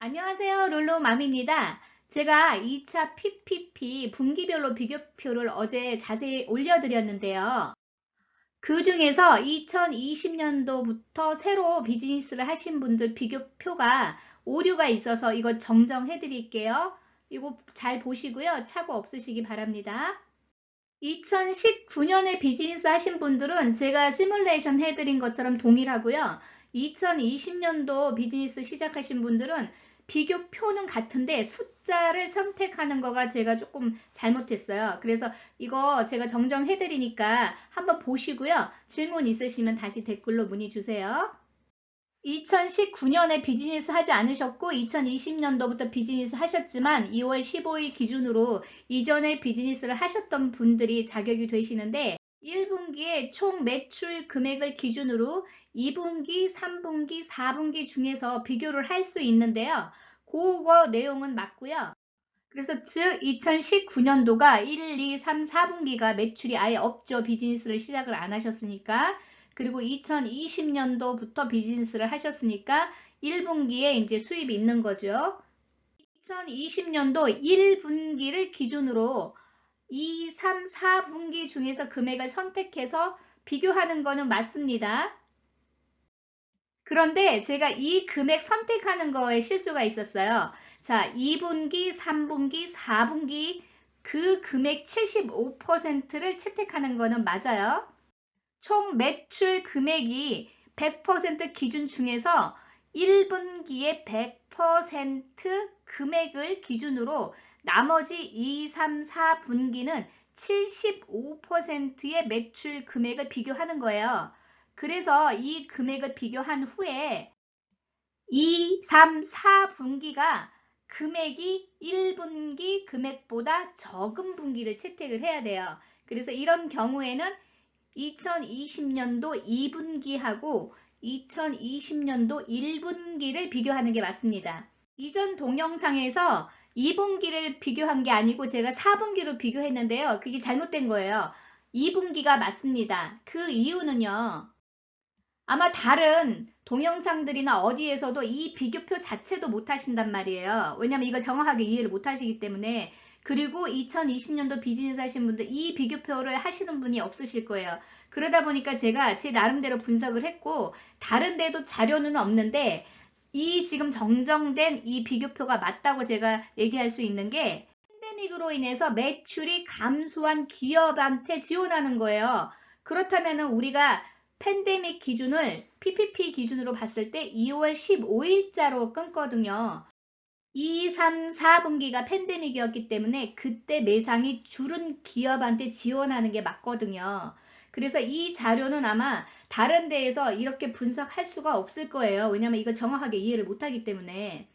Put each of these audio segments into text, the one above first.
안녕하세요. 룰루맘입니다. 제가 2차 PPP 분기별로 비교표를 어제 자세히 올려드렸는데요. 그 중에서 2020년도부터 새로 비즈니스를 하신 분들 비교표가 오류가 있어서 이거 정정해 드릴게요. 이거 잘 보시고요. 착오 없으시기 바랍니다. 2019년에 비즈니스 하신 분들은 제가 시뮬레이션 해드린 것처럼 동일하고요. 2020년도 비즈니스 시작하신 분들은 비교표는 같은데 숫자를 선택하는 거가 제가 조금 잘못했어요. 그래서 이거 제가 정정해드리니까 한번 보시고요. 질문 있으시면 다시 댓글로 문의 주세요. 2019년에 비즈니스 하지 않으셨고 2020년도부터 비즈니스 하셨지만 2월 15일 기준으로 이전에 비즈니스를 하셨던 분들이 자격이 되시는데 1분기에 총 매출 금액을 기준으로 2분기, 3분기, 4분기 중에서 비교를 할 수 있는데요. 그거 내용은 맞고요. 그래서 즉 2019년도가 1, 2, 3, 4분기가 매출이 아예 없죠. 비즈니스를 시작을 안 하셨으니까. 그리고 2020년도부터 비즈니스를 하셨으니까 1분기에 이제 수입이 있는 거죠. 2020년도 1분기를 기준으로 2, 3, 4분기 중에서 금액을 선택해서 비교하는 거는 맞습니다. 그런데 제가 이 금액 선택하는 거에 실수가 있었어요. 자, 2분기, 3분기, 4분기 그 금액 75%를 채택하는 거는 맞아요. 총 매출 금액이 100% 기준 중에서 1분기에 100% 금액을 기준으로 나머지 2, 3, 4분기는 75%의 매출 금액을 비교하는 거예요. 그래서 이 금액을 비교한 후에 2, 3, 4분기가 금액이 1분기 금액보다 적은 분기를 채택을 해야 돼요. 그래서 이런 경우에는 2020년도 2분기하고 2020년도 1분기를 비교하는 게 맞습니다. 이전 동영상에서 2분기를 비교한 게 아니고 제가 4분기로 비교했는데요. 그게 잘못된 거예요. 2분기가 맞습니다. 그 이유는요. 아마 다른 동영상들이나 어디에서도 이 비교표 자체도 못 하신단 말이에요. 왜냐면 이걸 정확하게 이해를 못 하시기 때문에. 그리고 2020년도 비즈니스 하신 분들 이 비교표를 하시는 분이 없으실 거예요. 그러다 보니까 제가 제 나름대로 분석을 했고 다른 데도 자료는 없는데 이 지금 정정된 이 비교표가 맞다고 제가 얘기할 수 있는 게 팬데믹으로 인해서 매출이 감소한 기업한테 지원하는 거예요. 그렇다면 우리가 팬데믹 기준을 PPP 기준으로 봤을 때 2월 15일자로 끊거든요. 2, 3, 4분기가 팬데믹이었기 때문에 그때 매상이 줄은 기업한테 지원하는 게 맞거든요. 그래서 이 자료는 아마 다른 데에서 이렇게 분석할 수가 없을 거예요. 왜냐면 이거 정확하게 이해를 못하기 때문에.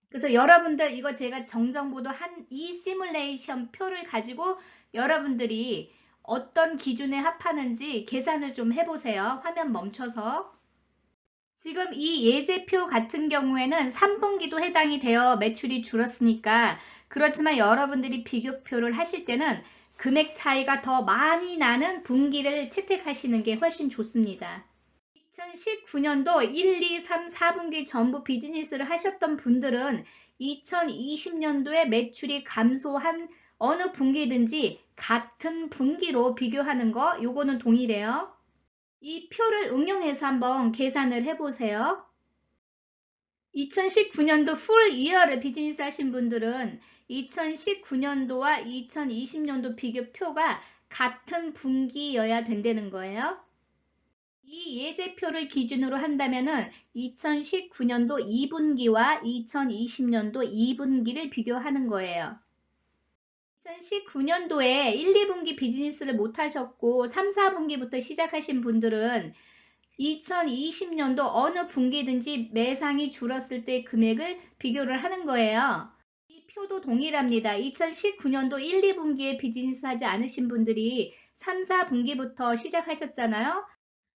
그래서 여러분들 이거 제가 정정보도 한 이 시뮬레이션 표를 가지고 여러분들이 어떤 기준에 합하는지 계산을 좀 해보세요. 화면 멈춰서. 지금 이 예제표 같은 경우에는 3분기도 해당이 되어 매출이 줄었으니까 그렇지만 여러분들이 비교표를 하실 때는 금액 차이가 더 많이 나는 분기를 채택하시는 게 훨씬 좋습니다. 2019년도 1, 2, 3, 4분기 전부 비즈니스를 하셨던 분들은 2020년도에 매출이 감소한 어느 분기든지 같은 분기로 비교하는 거 요거는 동일해요. 이 표를 응용해서 한번 계산을 해보세요. 2019년도 풀 이어를 비즈니스 하신 분들은 2019년도와 2020년도 비교표가 같은 분기여야 된다는 거예요. 이 예제표를 기준으로 한다면은 2019년도 2분기와 2020년도 2분기를 비교하는 거예요. 2019년도에 1, 2분기 비즈니스를 못 하셨고 3, 4분기부터 시작하신 분들은 2020년도 어느 분기든지 매상이 줄었을 때 금액을 비교를 하는 거예요. 이 표도 동일합니다. 2019년도 1, 2분기에 비즈니스 하지 않으신 분들이 3, 4분기부터 시작하셨잖아요.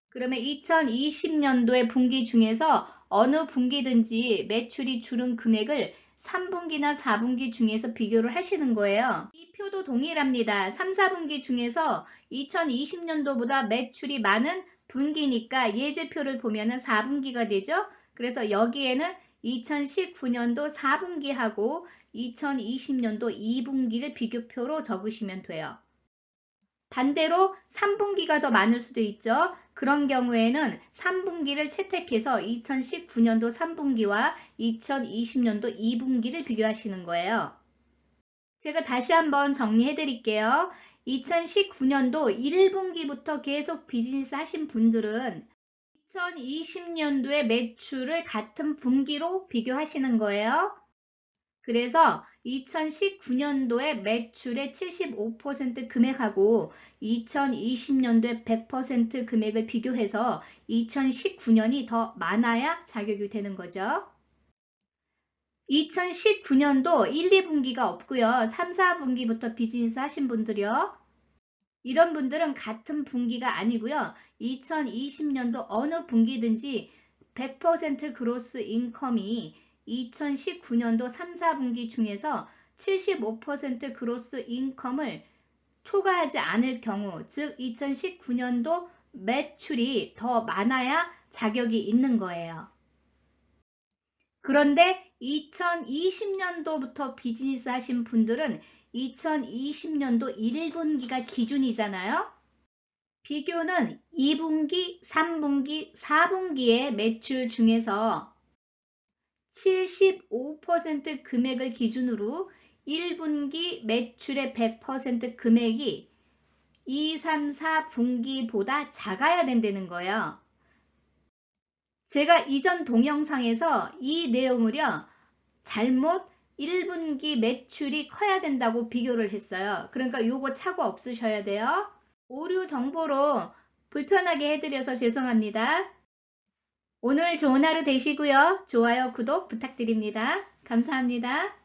그러면 2020년도의 분기 중에서 어느 분기든지 매출이 줄은 금액을 3분기나 4분기 중에서 비교를 하시는 거예요. 이 표도 동일합니다. 3, 4분기 중에서 2020년도보다 매출이 많은 분기니까 예제표를 보면은 4분기가 되죠. 그래서 여기에는 2019년도 4분기하고 2020년도 2분기를 비교표로 적으시면 돼요. 반대로 3분기가 더 많을 수도 있죠. 그런 경우에는 3분기를 채택해서 2019년도 3분기와 2020년도 2분기를 비교하시는 거예요. 제가 다시 한번 정리해 드릴게요. 2019년도 1분기부터 계속 비즈니스 하신 분들은 2020년도의 매출을 같은 분기로 비교하시는 거예요. 그래서 2019년도에 매출의 75% 금액하고 2020년도에 100% 금액을 비교해서 2019년이 더 많아야 자격이 되는 거죠. 2019년도 1, 2분기가 없고요. 3, 4분기부터 비즈니스 하신 분들이요. 이런 분들은 같은 분기가 아니고요. 2020년도 어느 분기든지 100% 그로스 인컴이 2019년도 3, 4분기 중에서 75% 그로스 인컴을 초과하지 않을 경우, 즉 2019년도 매출이 더 많아야 자격이 있는 거예요. 그런데 2020년도부터 비즈니스 하신 분들은 2020년도 1분기가 기준이잖아요. 비교는 2분기, 3분기, 4분기의 매출 중에서 75% 금액을 기준으로 1분기 매출의 100% 금액이 2, 3, 4분기보다 작아야 된다는 거예요. 제가 이전 동영상에서 이 내용을요, 잘못 1분기 매출이 커야 된다고 비교를 했어요. 그러니까 요거 착오 없으셔야 돼요. 오류 정보로 불편하게 해드려서 죄송합니다. 오늘 좋은 하루 되시고요. 좋아요, 구독 부탁드립니다. 감사합니다.